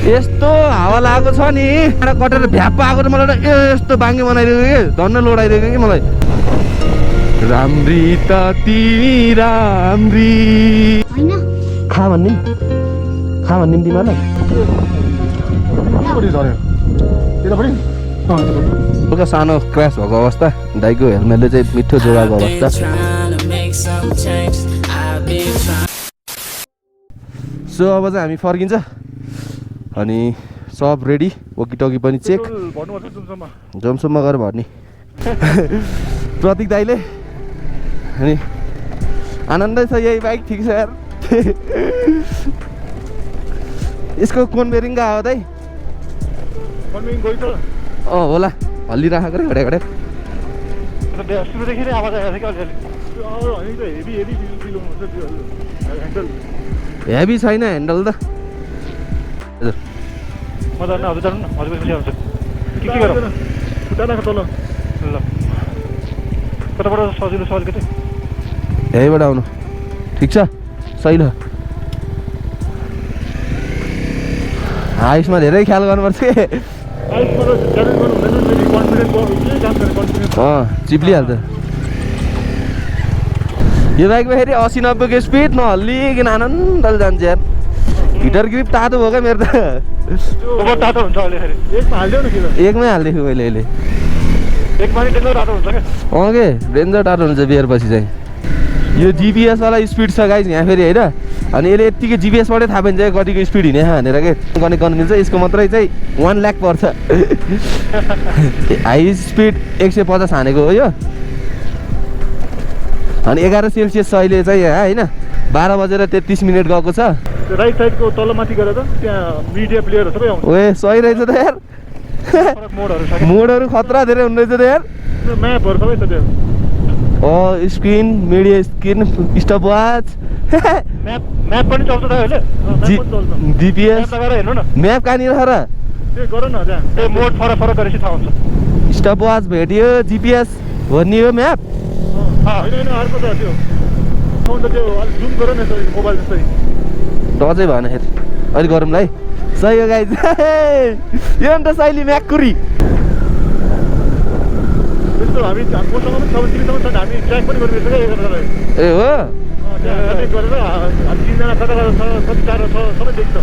यस्तो हावा लागेको छ नि कटेर भ्याप आएको त मलाई यस्तो बाङ्गे बनाइदिएको कि धन्न लोडाइदिएको कि मलाई राम्री त तिमी राम्री खा भन्ने तिमीहरूलाई बेलुका सानो क्रास भएको अवस्था दाइको हेलमेटले चाहिँ मिठो जोगाएको अवस्था सो अब चाहिँ हामी फर्किन्छ अनि सब रेडी वकिटकी पनि चेक जमसम्म गएर भर्ने प्रतीक दाइले अनि आनन्दै छ यही बाइक ठिक छ यार यसको कोन बेरिङ गएको दाइ होला हल्लिराखेको रे घडे घडे हेभी छैन ह्यान्डल त यहीँबाट आउनु ठिक छ सही ल आइसमा धेरै ख्याल गर्नुपर्छ चिप्लिहाल्छ यो बाइकमा फेरि 80-90को स्पिड नहल्लिकन आनन्दले जान्छ यार हिटर ग्रिप तातो भयो क्या मेरो त एकमै हालिदिएको मैले अहिले के डेन्जर टाटो हुन्छ बियर पछि चाहिँ यो जिपिएस वाला स्पिड छ गाइस यहाँ फेरि होइन अनि यसले यत्तिकै जिपिएसबाटै थाहा पाइन्छ कतिको स्पिड हिँडे भनेर के कनेक्ट गर्नु मिल्छ यसको मात्रै चाहिँ 1 लाख पर्छ हाई स्पिड 150 हानेको हो यो अनि 11 सेल्सियस छ अहिले चाहिँ यहाँ होइन 12:33 गएको छ राइट साइडको तलमाथि गरेर त त्यहाँ मिडिया प्लेयरहरु सबै आउँछ ओए सही रहेछ त यार मोडहरु खतरा धेरै हुन रहेछ त यार म्यापहरु सबै छ त्यो screen media screen stop watch map पनि चल्छ त अहिले जीपीएस लगाएर हेर्नु न म्याप कहाँनिर छ र त्यो गर न त्यहाँ त्यो मोड फरक गरेपछि थाहा हुन्छ स्टप वाच भेटियो जीपीएस भर्नियो म्याप होइन अर्को त त्यो त्यो जुम गर न मोबाइल जस्तै डजै भएन फेरि अहिले गरौँ ल है सही हो गाइज यो अन्त शैली म्याकुरी त्यस्तो हामी कोसँग पनि सब तिमीसँग छ हामी ट्र्याक पनि गरिरहेछ क्या ए हो कनेक्ट गरेर हामी तिनजना कता कति टाढो छ सबै देख्छ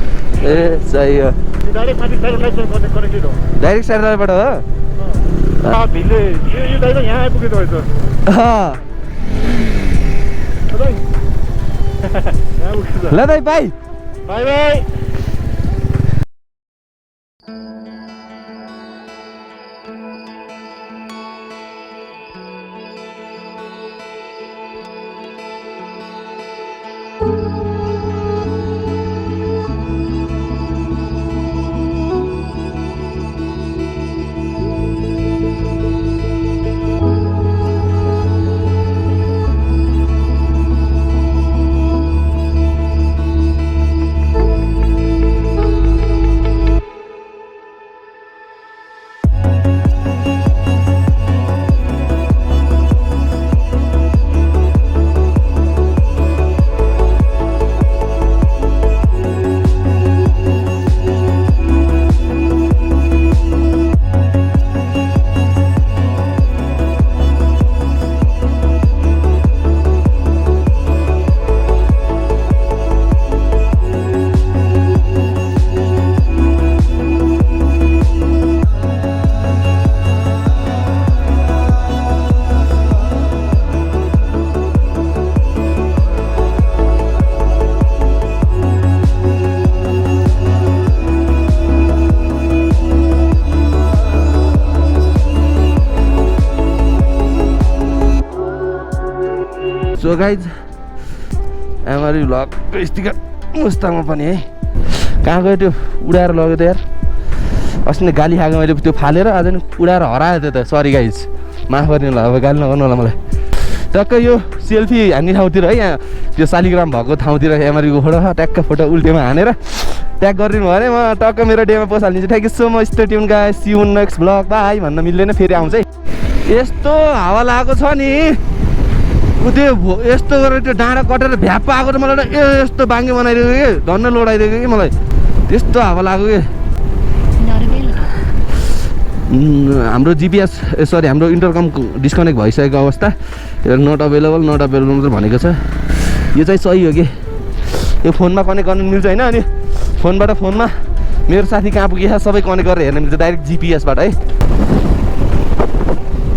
ए सही हो डाइरेक्ट माथि स्याटेलाइटसँग कनेक्टेड हो डाइरेक्ट स्याटेलाइटबाट हो भिले यो दाइ यहाँ आइपुगेको रहेछ ल दाइ bye bye bye so guys MRB भ्लगको स्टिकर मुस्ताङमा पनि है कहाँ गयो त्यो उडाएर लग्यो त यार अस्ति नै गाली खाएको मैले त्यो फालेर आज नि उडाएर हरायो त्यो त सरी गाइज माफ गरिदिनु होला अब गाली नगर्नु होला मलाई टक्क यो सेल्फी हान्ने ठाउँतिर है यहाँ त्यो शालिग्राम भएको ठाउँतिर एमआरबीको फोटो ट्याक्क फोटो उल्टेमा हानेर ट्याग गरिदिनु भयो भने म टक्क मेरो डेमा पोस्ट हालिदिन्छु thank you so much stay tuned guys see you next vlog bye भन्न मिल्दैन फेरि आउँछ है यस्तो हावा लागेको छ नि त्यो यस्तो गरेर त्यो डाँडा कटेर भ्याप आएको त मलाई यस्तो बाङ्गे बनाइदिएको कि धन्न लोडाइदिएको कि मलाई त्यस्तो हावा लाग्यो कि हाम्रो जिपिएस सरी हाम्रो इन्टरकम डिस्कनेक्ट भइसकेको अवस्था नट अभाइलेबल भनेको छ। यो चाहिँ सही हो कि यो फोनमा कनेक्ट गर्नु मिल्छ होइन, अनि फोनबाट फोनमा मेरो साथी कहाँ पुगेछ सबै कनेक्ट गरेर हेर्न मिल्छ डाइरेक्ट जिपिएसबाट है।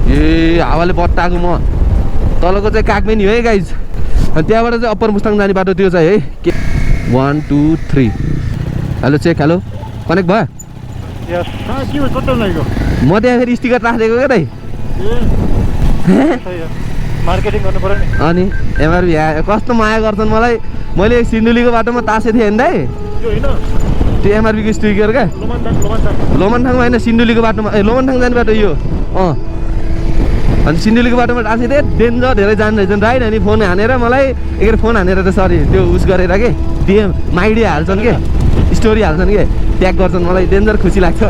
ए हावाले बट्टाएको म तलको चाहिँ कागमेनी हो है गाइज, अनि त्यहाँबाट चाहिँ अप्पर मुस्ताङ जाने बाटो त्यो चाहिँ है के 1 2 3 हेलो चेक हेलो कनेक्ट भयो। म त्यहाँ फेरि स्टिकर राखिदिएको क्या दाइ मार्केटिङ गर्नु पर्यो नि। अनि एमआरबी कस्तो माया गर्छन् मलाई। मैले सिन्धुलीको बाटोमा तासे थिएँ नि दाइ त्यो एमआरबीको स्टिकर क्या लोमनथाङमा होइन सिन्धुलीको बाटोमा लोमनथाङ जाने बाटो यो अनि सिन्धुलीको बाटोमा टाँसे थिएँ डेन्जर धेरै जानु रहेछन् राइट। अनि फोन हानेर मलाई एक फोन हानेर त सरी त्यो उस गरेर के डिएम माइडी हाल्छन् के स्टोरी हाल्छन् के ट्याग गर्छन् मलाई डेन्जर खुसी लाग्छ।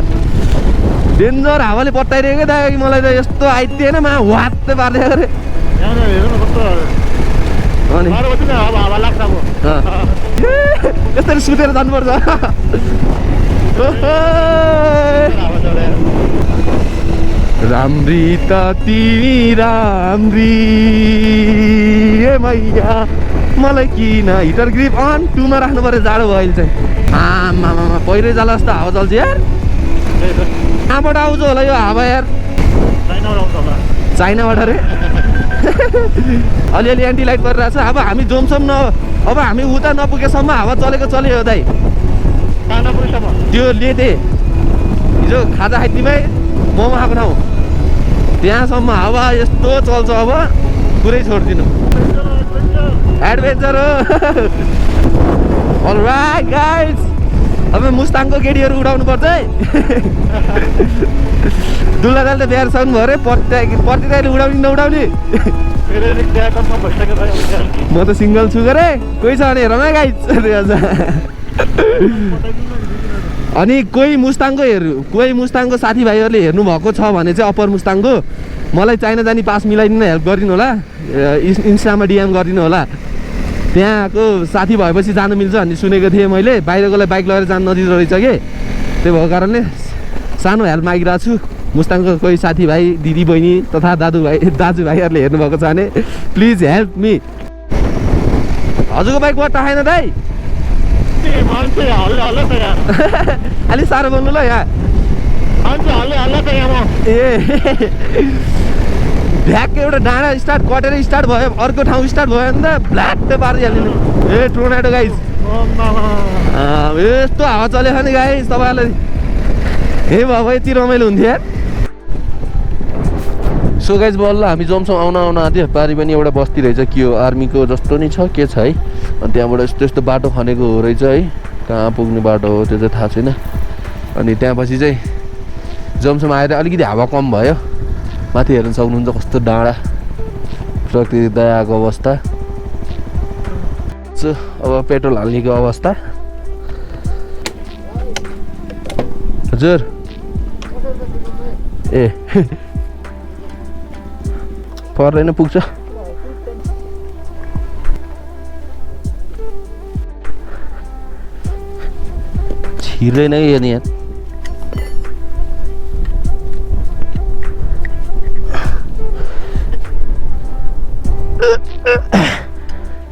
डेन्जर हावाले पट्टाइरहेको क्या दाइ मलाई त यस्तो आइदिएन मा वात्तै पारिदिएको अरे अनि यसरी सुतेर जानुपर्छ। राम्री त तिमी राम्री ए मैया मलाई किन हिटर ग्रिप अन 2 मा राख्नु पर्यो जाडो भयो अहिले चाहिँ। आमा पहिरै जाला जस्तो हावा चल्छ यार। कहाँबाट आउँछ होला यो हावा यार चाइनाबाट अरे अलिअलि एन्टिलाइट परिरहेको छ। अब हामी जोमसम अब हामी उता नपुगेसम्म हावा चलेको चल्यो हो दाइ। त्यो लेते हिजो खाजा खाइदिमै मोमो खाएको ठाउँ त्यहाँसम्म हावा यस्तो चल्छ अब पुरै छोडिदिनु एडभेन्चर हो। अलराइट गाइज अब मुस्ताङको केटीहरू उडाउनु पर्छ है। दुल्हा दाइले त बिहार सक्नु भयो अरे पर्टिदाइले उडाउने नउडाउने म त सिङ्गल छु गरे कोही छ भने हेर न गाइज। अनि कोही मुस्ताङको साथीभाइहरूले हेर्नु भएको छ भने चाहिँ अप्पर मुस्ताङको मलाई चाइना जाने पास मिलाइदिन हेल्प गरिदिनु होला इन्स्टामा डिएम गरिदिनु होला। त्यहाँको साथी भएपछि जानु मिल्छ भन्ने सुनेको थिएँ मैले बाहिरकोलाई बाइक लगेर जानु नदिँदो रहेछ कि त्यही भएको कारणले सानो हेल्प मागिरहेको छु। मुस्ताङको कोही साथीभाइ दिदी बहिनी तथा दाजुभाइहरूले हेर्नुभएको छ भने प्लिज हेल्प मी। हजुरको बाइक बट्टा खाएन दाइ अलिक साह्रो बोल्नु ल यहाँ ए भ्याकको एउटा डाँडा स्टार्ट कटेर स्टार्ट भयो अर्को ठाउँ स्टार्ट भयो भने त ब्ल्याक्कै पारिहाल्नु ए टोर्नाडो गाइज यस्तो हावा चलेको छ नि गाइज तपाईँहरूलाई हे बाबा यति रमाइलो हुन्थ्यो यार। सो गाइज बल्ल हामी जमसम आउन आँट्यो पारि पनि एउटा बस्ती रहेछ के हो आर्मीको जस्तो नि छ के छ है। अनि त्यहाँबाट यस्तो यस्तो बाटो खनेको हो रहेछ है कहाँ पुग्ने बाटो हो त्यो चाहिँ थाहा छैन। अनि त्यहाँपछि चाहिँ जमसम आएर अलिकति हावा कम भयो माथि हेर्न सक्नुहुन्छ कस्तो डाँडा प्रकृति दयाको अवस्था। सो अब पेट्रोल हाल्नेको अवस्था हजुर ए पर्दैन पुग्छ छिर्दैन कि यहाँ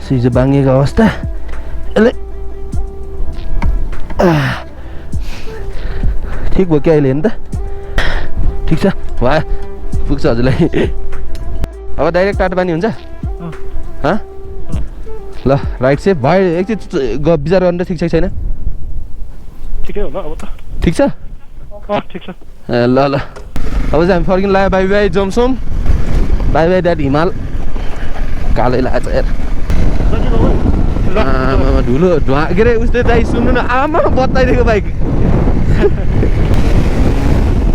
हिजो बाङ्गेको अवस्था यसले ठिक भयो क्या अहिले हेर्नु त ठिक छ वा पुग्छ हजुरलाई। अब डाइरेक्ट टाटा पानी हुन्छ ल राइट सेफ भयो एकचोटि विचार गर्नु त ठिक छ कि छैन ठिकै होला अब त ठिक छ ठिक छ ल ल अब चाहिँ हामी फर्किनु लाग्यो by by Jomsom by by dad हिमाल कालै लाग्छ यार आमा धुलो धुवा के अरे उस्तै दाइ सुन्नु न आमा बत्ताइदिएको बाइक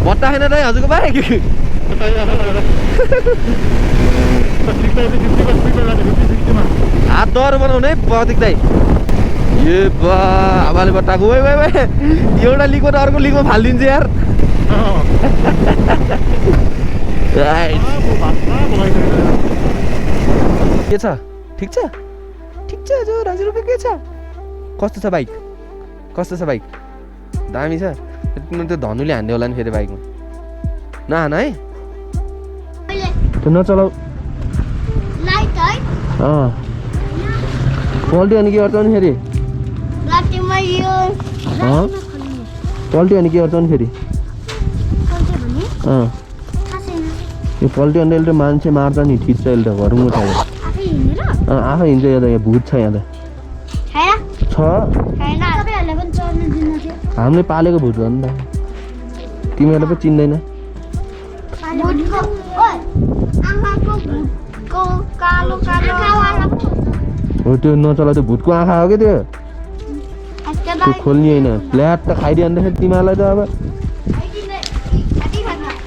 बत्ता छैन दाइ हजुरको बाइक हात डर बनाउने है प्रतीक दाइ ए बा हावाले बट्टाको ओइ ओइ एउटा लिगमा त अर्को लिगमा फालिदिन्छ यार के छ ठिक छ हजुर हजुरको के छ कस्तो छ बाइक कस्तो छ बाइक दामी छ त्यो धनुले हान्ने होला नि फेरि बाइकमा नहान है त्यो नचलाऊ पल्ट्यो भने के गर्छ नि फेरि पल्ट्यो भने के गर्छ नि फेरि यो पल्ट्यो भने यसले मान्छे मार्छ नि ठिच्छ यसले त घरुङ्गो छ आफै हिँड्छ यहाँ त यहाँ भूत छ यहाँ त छ हामीले पालेको भूत हो नि त तिमीहरूले पो चिन्दैन हो त्यो नचला त्यो भूतको आँखा हो कि त्यो खोल्ने होइन फ्ल्याट त खाइदियो भन्दाखेरि तिमीहरूलाई त अब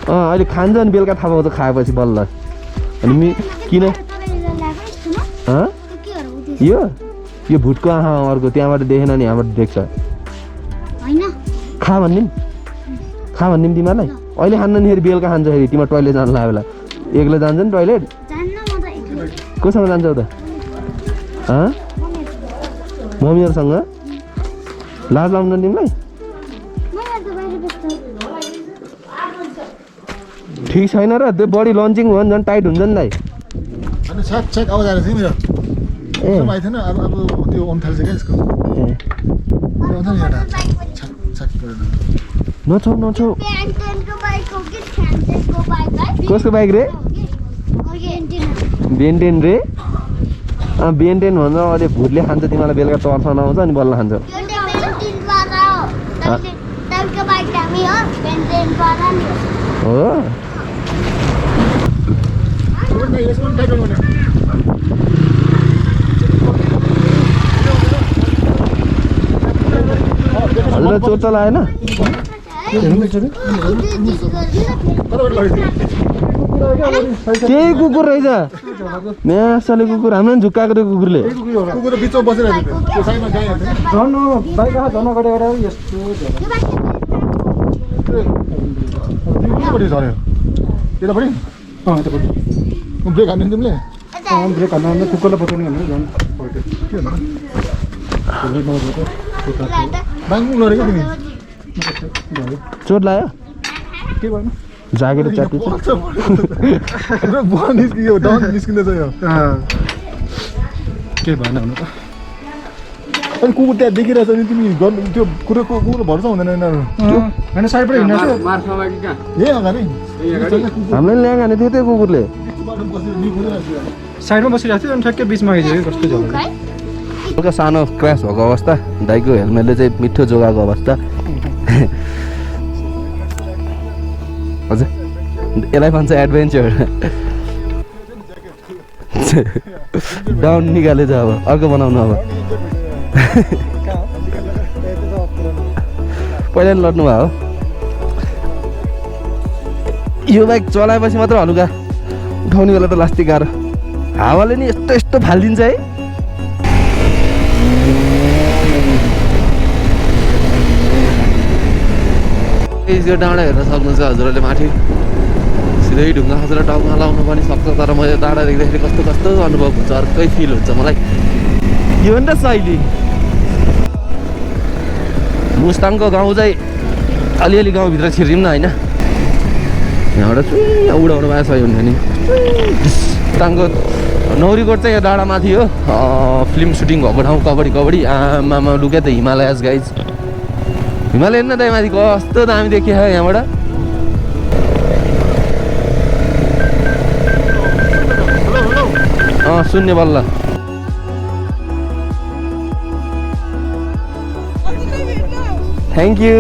अहिले खान्छ अनि बेलुका थाहा पाउँछ खाएपछि बल्ल अनि किन यो भुटको आँखा अर्को त्यहाँबाट देखेन नि यहाँबाट देख्छ खा भन्ने तिमीहरूलाई अहिले खान्न नि फेरि बेलुका खान्छ फेरि तिमीहरू टोइलेट जानु लाग्यो बेला एक्लै जान्छ नि टोइलेट कोसँग जान्छौ त मम्मीहरूसँग लाज लाउँदैन तिमीलाई ठिक छैन र त्यो बडी लन्चिङ भयो भने झन् टाइट हुन्छ नि दाइ नछौ कसको बाइक रे बेन्टेन रे बेन्टेन भन्छ अहिले भुटले खान्छ तिमीलाई बेलुका तर्फाउन आउँछ अनि बल्ल खान्छ हो हजुर चोट त लागेन त्यही कुकुर रहेछ म्यासले कुकुर हाम्रो पनि झुक्काएको त्यो कुकुरले ब्रेक हान्ने तिमीले ब्रेक हान्नु कुकुरलाई बचाउने भनेर झन् चोट लाग्यो के भन्नु जाकेट च्याति निस्किँदैछ यो के भएन हुनु त अनि कुकुर त्यहाँ देखिरहेछ नि तिमी गर्नु त्यो कुकुर भरोसा हुँदैन यिनीहरू होइन साइडबाट हिँड्नु यही अगाडि हामीले ल्याङ हाने थियो त्यो कुकुरले साइडमा बसिरहेको थियो अनि ठ्याक्कै बिचमा आइदियो कस्तो जग्गा हल्का सानो क्रास भएको अवस्था दाइको हेलमेटले चाहिँ मिठो जोगाएको अवस्था हजुर यसलाई भन्छ एडभेन्चर डाउन निकालेछ अब अर्को बनाउनु अब पहिला नि लड्नु भयो यो बाइक चलाएपछि मात्र हलुका उठाउने बेला त लास्टै गाह्रो हावाले नि यस्तो यस्तो फालिदिन्छ है यो डाँडा हेर्न सक्नुहुन्छ हजुरहरूले माथि सिधै ढुङ्गा खसेर टाउमा लाउनु पनि सक्छ तर म यो डाँडा देख्दाखेरि कस्तो कस्तो अनुभव हुन्छ अर्कै फिल हुन्छ मलाई यो हो नि त शैली मुस्ताङको गाउँ चाहिँ अलिअलि गाउँभित्र छिरिम न होइन यहाँबाट उडाउनु भए सही हुन्थ्यो नि मुस्ताङको नौरीकोट चाहिँ यहाँ डाँडामाथि हो फिल्म सुटिङ भएको ठाउँ कबड्डी आमामा लुक्या त हिमालयस गाइज हिमालय हेर्न दाइ माथि कस्तो दामी देखियो यहाँबाट शून्य बल्ल थ्याङ्क यू